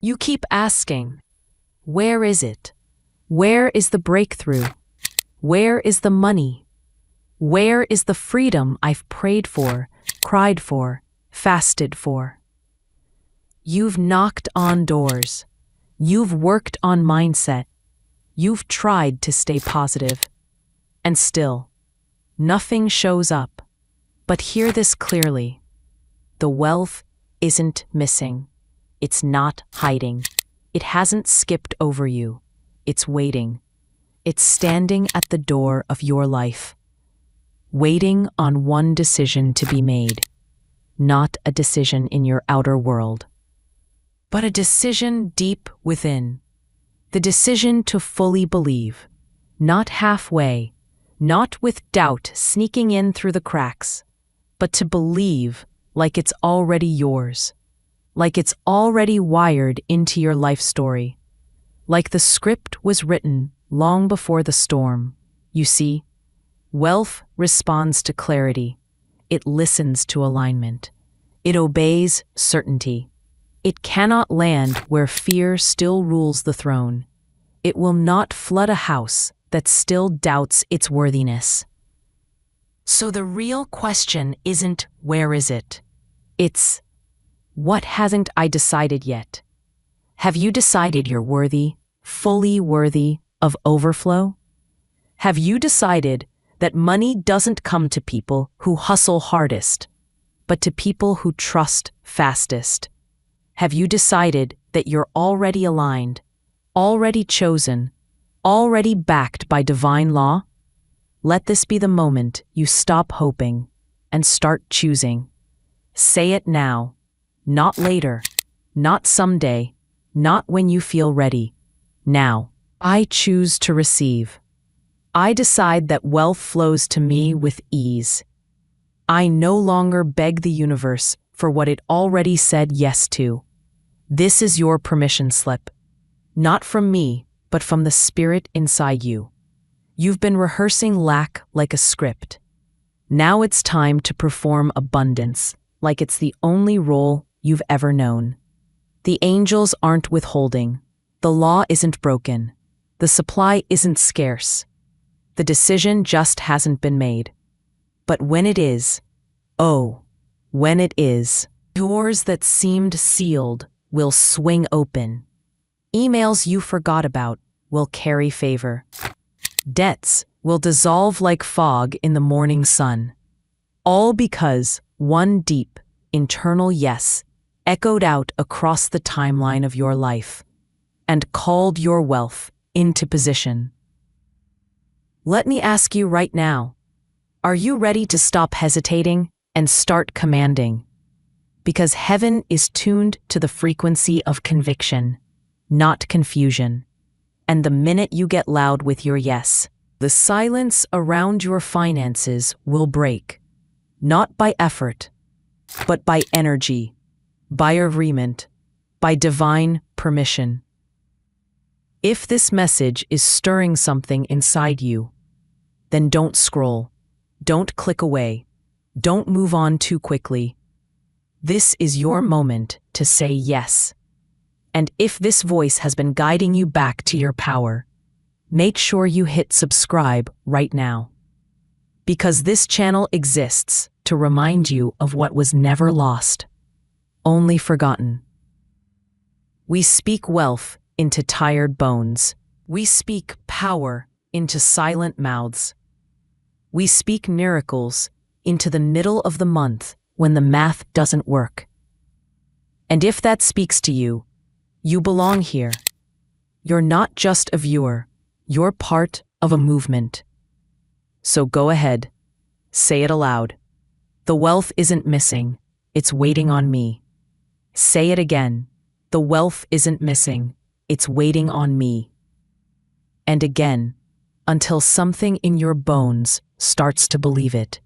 You keep asking, where is it? Where is the breakthrough? Where is the money? Where is the freedom I've prayed for, cried for, fasted for? You've knocked on doors. You've worked on mindset. You've tried to stay positive. And still, nothing shows up. But hear this clearly. The wealth isn't missing. It's not hiding. It hasn't skipped over you. It's waiting. It's standing at the door of your life, waiting on one decision to be made. Not a decision in your outer world, but a decision deep within. The decision to fully believe, not halfway, not with doubt sneaking in through the cracks, but to believe like it's already yours, like it's already wired into your life story, like the script was written long before the storm. You see, wealth responds to clarity. It listens to alignment. It obeys certainty. It cannot land where fear still rules the throne. It will not flood a house that still doubts its worthiness. So the real question isn't where is it? It's what hasn't I decided yet? Have you decided you're worthy, fully worthy of overflow? Have you decided that money doesn't come to people who hustle hardest, but to people who trust fastest? Have you decided that you're already aligned, already chosen, already backed by divine law? Let this be the moment you stop hoping and start choosing. Say it now, not later, not someday, not when you feel ready. Now, I choose to receive. I decide that wealth flows to me with ease. I no longer beg the universe for what it already said yes to. This is your permission slip. Not from me, but from the spirit inside you. You've been rehearsing lack like a script. Now it's time to perform abundance, like it's the only role you've ever known. The angels aren't withholding. The law isn't broken. The supply isn't scarce. The decision just hasn't been made. But when it is, oh, when it is, doors that seemed sealed will swing open. Emails you forgot about will carry favor. Debts will dissolve like fog in the morning sun. All because one deep, internal yes echoed out across the timeline of your life and called your wealth into position. Let me ask you right now, are you ready to stop hesitating and start commanding? Because heaven is tuned to the frequency of conviction, not confusion. And the minute you get loud with your yes, the silence around your finances will break, not by effort, but by energy, by agreement, by divine permission. If this message is stirring something inside you, then don't scroll, don't click away, don't move on too quickly. This is your moment to say yes. And if this voice has been guiding you back to your power, make sure you hit subscribe right now. Because this channel exists to remind you of what was never lost, only forgotten. We speak wealth into tired bones. We speak power into silent mouths. We speak miracles into the middle of the month when the math doesn't work. And if that speaks to you, you belong here. You're not just a viewer, you're part of a movement. So go ahead, say it aloud. The wealth isn't missing, it's waiting on me. Say it again. The wealth isn't missing, it's waiting on me. And again, until something in your bones starts to believe it.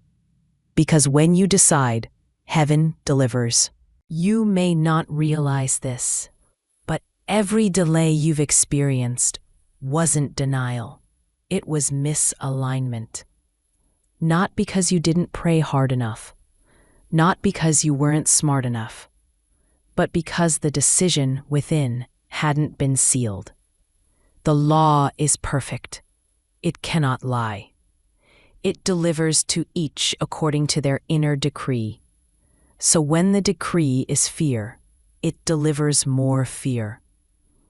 Because when you decide, heaven delivers. You may not realize this, but every delay you've experienced wasn't denial. It was misalignment. Not because you didn't pray hard enough, not because you weren't smart enough, but because the decision within hadn't been sealed. The law is perfect. It cannot lie. It delivers to each according to their inner decree. So when the decree is fear, it delivers more fear.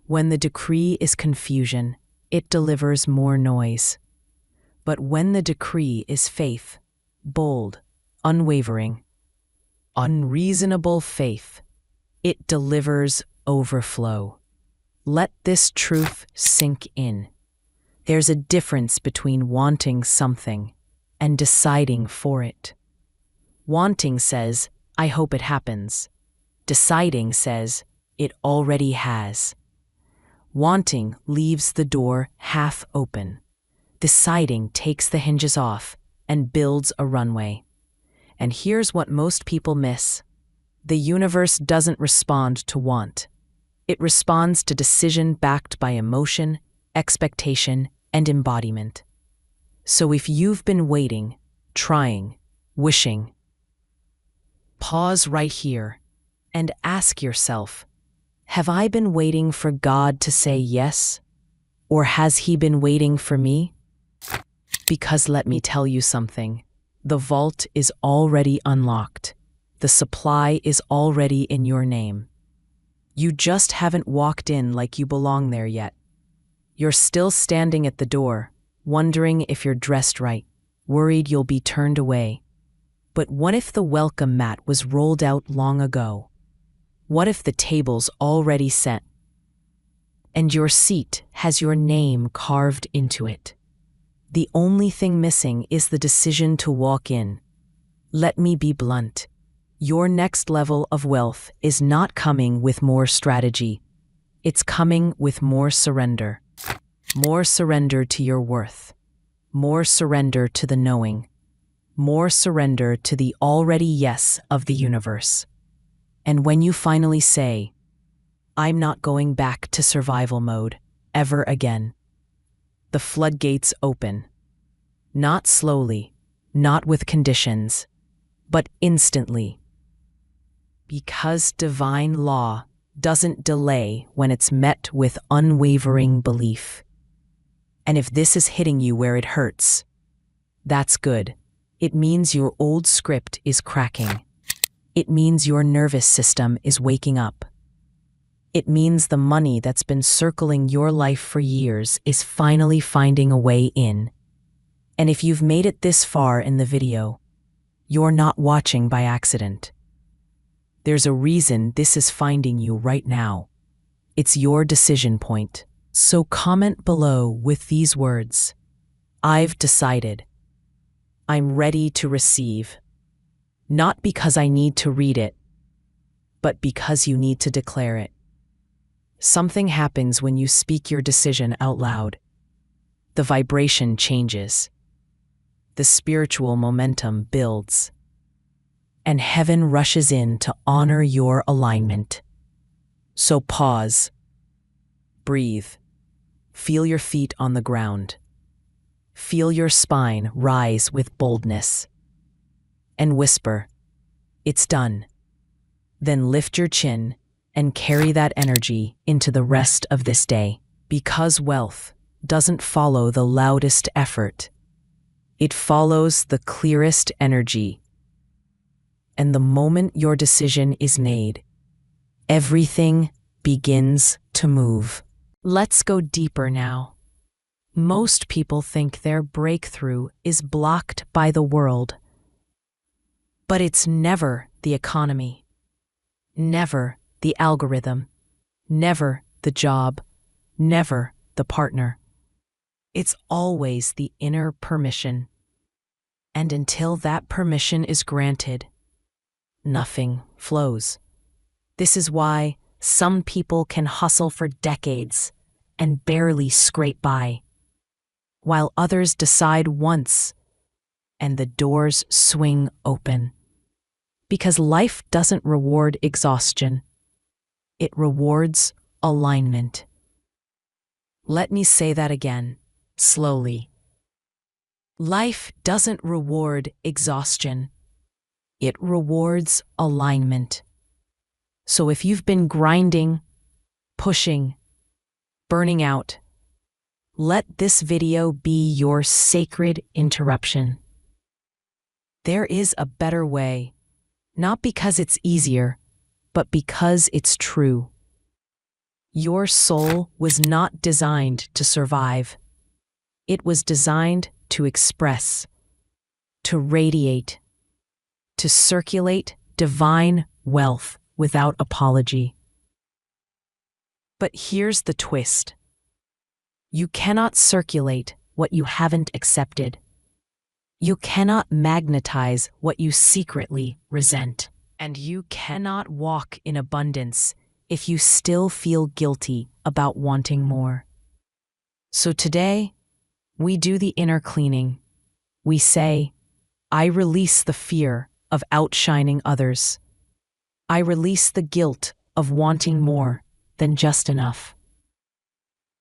When the decree is confusion, it delivers more noise. But when the decree is faith, bold, unwavering, unreasonable faith, it delivers overflow. Let this truth sink in. There's a difference between wanting something and deciding for it. Wanting says, I hope it happens. Deciding says, it already has. Wanting leaves the door half open. Deciding takes the hinges off and builds a runway. And here's what most people miss. The universe doesn't respond to want. It responds to decision backed by emotion, expectation, and embodiment. So if you've been waiting, trying, wishing, pause right here and ask yourself, have I been waiting for God to say yes? Or has He been waiting for me? Because let me tell you something, the vault is already unlocked. The supply is already in your name. You just haven't walked in like you belong there yet. You're still standing at the door, wondering if you're dressed right, worried you'll be turned away. But what if the welcome mat was rolled out long ago? What if the table's already set, and your seat has your name carved into it? The only thing missing is the decision to walk in. Let me be blunt. Your next level of wealth is not coming with more strategy. It's coming with more surrender. More surrender to your worth. More surrender to the knowing. More surrender to the already yes of the universe. And when you finally say, I'm not going back to survival mode ever again, the floodgates open. Not slowly, not with conditions, but instantly. Because divine law doesn't delay when it's met with unwavering belief. And if this is hitting you where it hurts, that's good. It means your old script is cracking. It means your nervous system is waking up. It means the money that's been circling your life for years is finally finding a way in. And if you've made it this far in the video, you're not watching by accident. There's a reason this is finding you right now. It's your decision point. So comment below with these words. I've decided. I'm ready to receive. Not because I need to read it, but because you need to declare it. Something happens when you speak your decision out loud. The vibration changes. The spiritual momentum builds. And heaven rushes in to honor your alignment. So pause. Breathe. Feel your feet on the ground. Feel your spine rise with boldness. And whisper, it's done. Then lift your chin and carry that energy into the rest of this day. Because wealth doesn't follow the loudest effort. It follows the clearest energy. And the moment your decision is made, everything begins to move. Let's go deeper now. Most people think their breakthrough is blocked by the world. But it's never the economy, never the algorithm, never the job, never the partner. It's always the inner permission. And until that permission is granted, nothing flows. This is why some people can hustle for decades and barely scrape by, while others decide once and the doors swing open. Because life doesn't reward exhaustion. It rewards alignment. Let me say that again, slowly. Life doesn't reward exhaustion. It rewards alignment. So if you've been grinding, pushing, burning out, let this video be your sacred interruption. There is a better way, not because it's easier, but because it's true. Your soul was not designed to survive. It was designed to express, to radiate, to circulate divine wealth without apology. But here's the twist. You cannot circulate what you haven't accepted. You cannot magnetize what you secretly resent. And you cannot walk in abundance if you still feel guilty about wanting more. So today, we do the inner cleaning. We say, I release the fear of outshining others. I release the guilt of wanting more than just enough.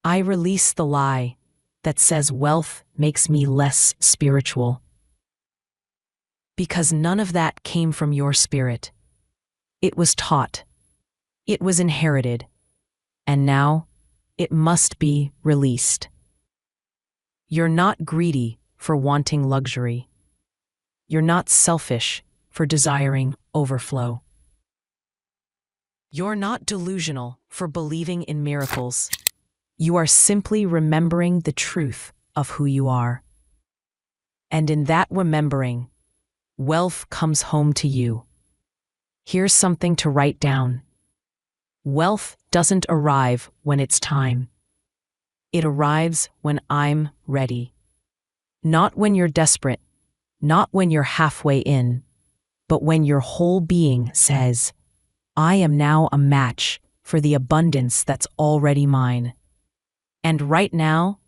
I release the lie that says wealth makes me less spiritual. Because none of that came from your spirit. It was taught. It was inherited. And now, it must be released. You're not greedy for wanting luxury. You're not selfish for desiring overflow. You're not delusional for believing in miracles. You are simply remembering the truth of who you are. And in that remembering, wealth comes home to you. Here's something to write down. Wealth doesn't arrive when it's time. It arrives when I'm ready. Not when you're desperate, not when you're halfway in, but when your whole being says, I am now a match for the abundance that's already mine. And right now,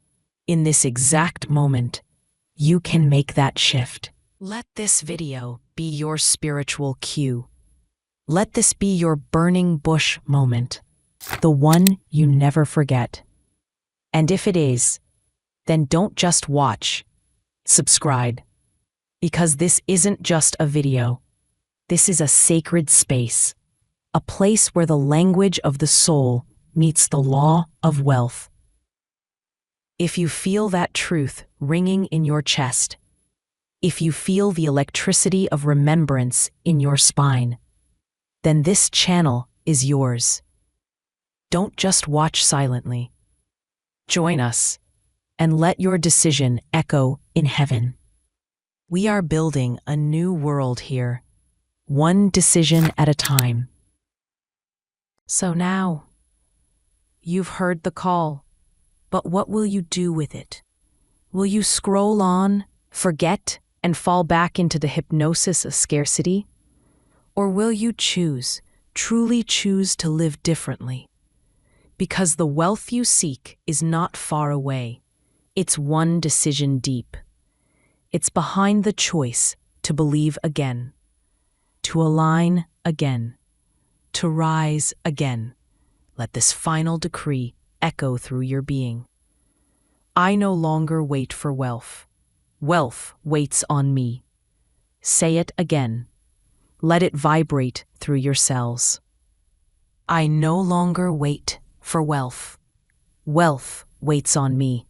in this exact moment, you can make that shift. Let this video be your spiritual cue. Let this be your burning bush moment, the one you never forget. And if it is, then don't just watch, subscribe. Because this isn't just a video. This is a sacred space, a place where the language of the soul meets the law of wealth. If you feel that truth ringing in your chest, if you feel the electricity of remembrance in your spine, then this channel is yours. Don't just watch silently. Join us and let your decision echo in heaven. We are building a new world here, one decision at a time. So now, you've heard the call. But what will you do with it? Will you scroll on, forget, and fall back into the hypnosis of scarcity? Or will you choose, truly choose to live differently? Because the wealth you seek is not far away. It's one decision deep. It's behind the choice to believe again, to align again, to rise again. Let this final decree echo through your being. I no longer wait for wealth. Wealth waits on me. Say it again. Let it vibrate through your cells. I no longer wait for wealth. Wealth waits on me.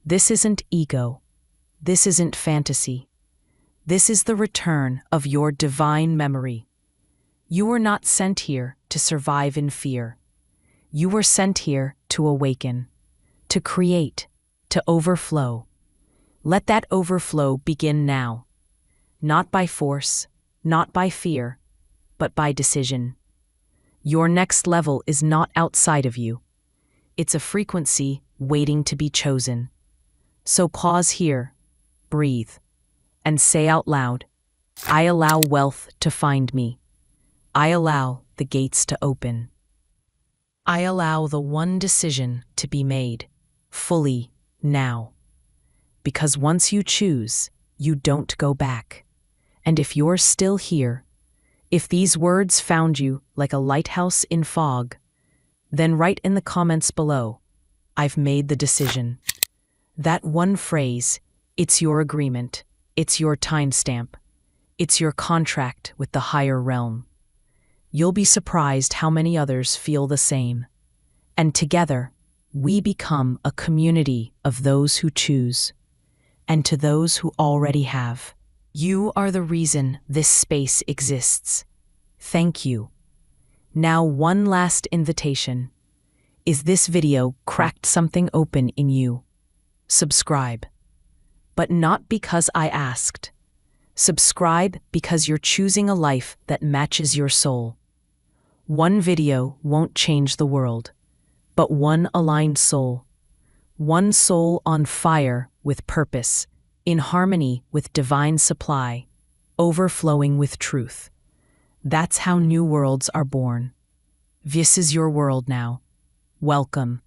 This isn't ego. This isn't fantasy. This is the return of your divine memory. You were not sent here to survive in fear. You were sent here to awaken, to create, to overflow. Let that overflow begin now. Not by force, not by fear, but by decision. Your next level is not outside of you. It's a frequency waiting to be chosen. So pause here, breathe, and say out loud, I allow wealth to find me. I allow the gates to open. I allow the one decision to be made, fully, now. Because once you choose, you don't go back. And if you're still here, if these words found you like a lighthouse in fog, then write in the comments below, I've made the decision. That one phrase, it's your agreement, it's your timestamp, it's your contract with the higher realm. you'll be surprised how many others feel the same. And together, we become a community of those who choose. And to those who already have, you are the reason this space exists. Thank you. Now, one last invitation. Is this video cracked something open in you? Subscribe. But not because I asked. Subscribe because you're choosing a life that matches your soul. One video won't change the world, but one aligned soul. One soul on fire with purpose, in harmony with divine supply, overflowing with truth. That's how new worlds are born. This is your world now. Welcome.